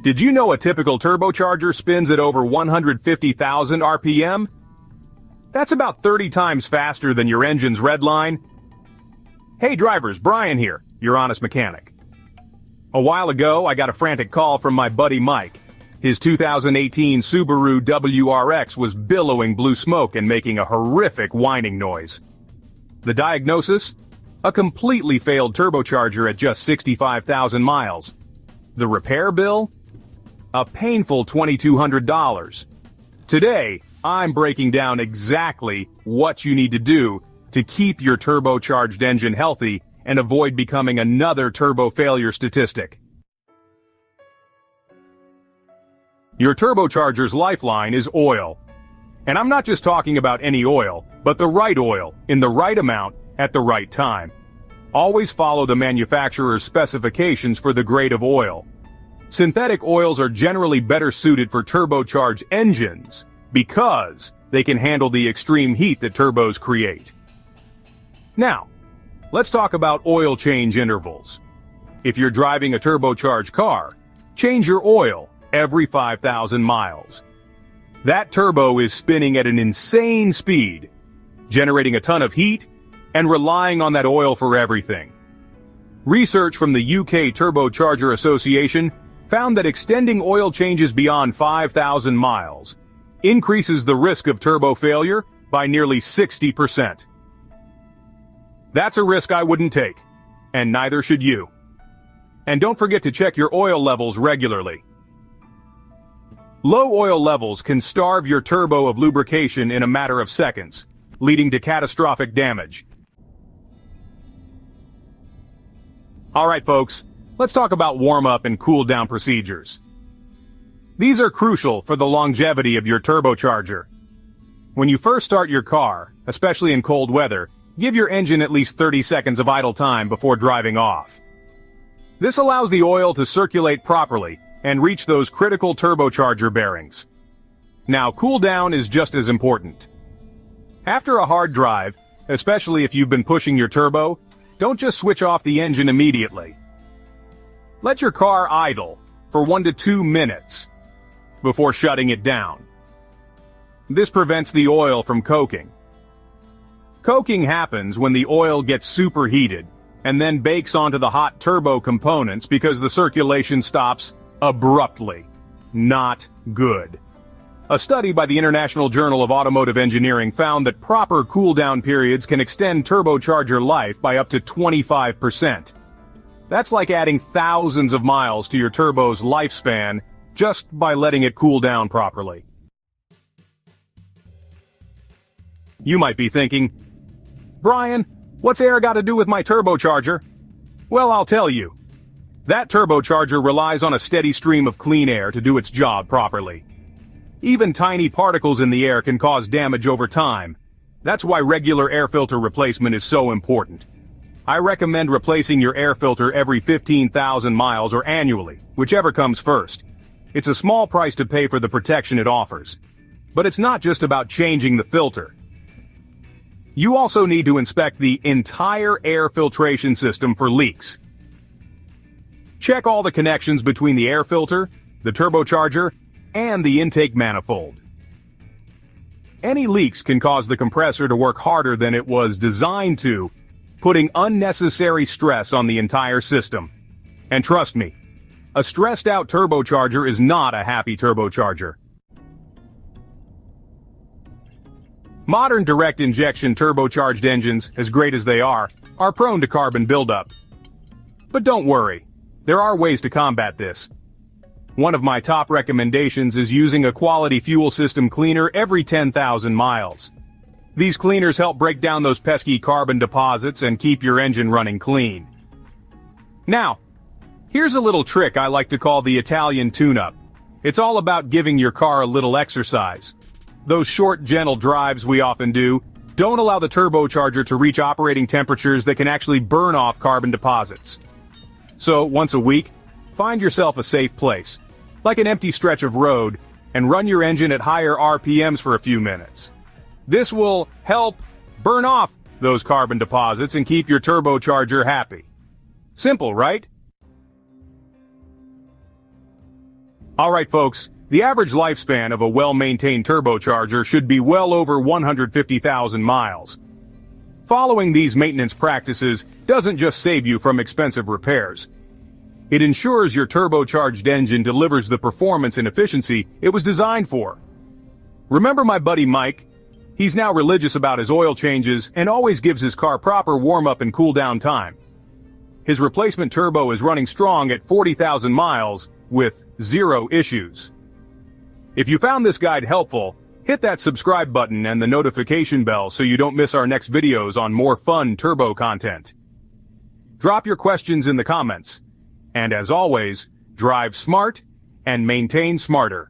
Did you know a typical turbocharger spins at over 150,000 RPM? That's about 30 times faster than your engine's red line. Hey drivers, Brian here, your honest mechanic. A while ago, I got a frantic call from my buddy Mike. His 2018 Subaru WRX was billowing blue smoke and making a horrific whining noise. The diagnosis? A completely failed turbocharger at just 65,000 miles. The repair bill? A painful $2,200. Today, I'm breaking down exactly what you need to do to keep your turbocharged engine healthy and avoid becoming another turbo failure statistic. Your turbocharger's lifeline is oil. And I'm not just talking about any oil, but the right oil, in the right amount, at the right time. Always follow the manufacturer's specifications for the grade of oil. Synthetic oils are generally better suited for turbocharged engines because they can handle the extreme heat that turbos create. Now, let's talk about oil change intervals. If you're driving a turbocharged car, change your oil every 5,000 miles. That turbo is spinning at an insane speed, generating a ton of heat and relying on that oil for everything. Research from the UK Turbocharger Association found that extending oil changes beyond 5,000 miles increases the risk of turbo failure by nearly 60%. That's a risk I wouldn't take, and neither should you. And don't forget to check your oil levels regularly. Low oil levels can starve your turbo of lubrication in a matter of seconds, leading to catastrophic damage. Alright folks, let's talk about warm-up and cool-down procedures. These are crucial for the longevity of your turbocharger. When you first start your car, especially in cold weather, give your engine at least 30 seconds of idle time before driving off. This allows the oil to circulate properly and reach those critical turbocharger bearings. Now, cool down is just as important. After a hard drive, especially if you've been pushing your turbo, don't just switch off the engine immediately. Let your car idle for 1 to 2 minutes before shutting it down. This prevents the oil from coking. Coking happens when the oil gets superheated and then bakes onto the hot turbo components because the circulation stops abruptly. Not good. A study by the International Journal of Automotive Engineering found that proper cool-down periods can extend turbocharger life by up to 25%. That's like adding thousands of miles to your turbo's lifespan just by letting it cool down properly. You might be thinking, Brian, what's air got to do with my turbocharger? Well, I'll tell you. That turbocharger relies on a steady stream of clean air to do its job properly. Even tiny particles in the air can cause damage over time. That's why regular air filter replacement is so important. I recommend replacing your air filter every 15,000 miles or annually, whichever comes first. It's a small price to pay for the protection it offers. But it's not just about changing the filter. You also need to inspect the entire air filtration system for leaks. Check all the connections between the air filter, the turbocharger, and the intake manifold. Any leaks can cause the compressor to work harder than it was designed to, putting unnecessary stress on the entire system. And trust me, a stressed-out turbocharger is not a happy turbocharger. Modern direct-injection turbocharged engines, as great as they are prone to carbon buildup. But don't worry, there are ways to combat this. One of my top recommendations is using a quality fuel system cleaner every 10,000 miles. These cleaners help break down those pesky carbon deposits and keep your engine running clean. Now, here's a little trick I like to call the Italian tune-up. It's all about giving your car a little exercise. Those short, gentle drives we often do don't allow the turbocharger to reach operating temperatures that can actually burn off carbon deposits. So, once a week, find yourself a safe place, like an empty stretch of road, and run your engine at higher RPMs for a few minutes. This will help burn off those carbon deposits and keep your turbocharger happy. Simple, right? Alright folks, the average lifespan of a well-maintained turbocharger should be well over 150,000 miles. Following these maintenance practices doesn't just save you from expensive repairs. It ensures your turbocharged engine delivers the performance and efficiency it was designed for. Remember my buddy Mike? He's now religious about his oil changes and always gives his car proper warm-up and cool-down time. His replacement turbo is running strong at 40,000 miles with 0 issues. If you found this guide helpful, hit that subscribe button and the notification bell so you don't miss our next videos on more fun turbo content. Drop your questions in the comments. And as always, drive smart and maintain smarter.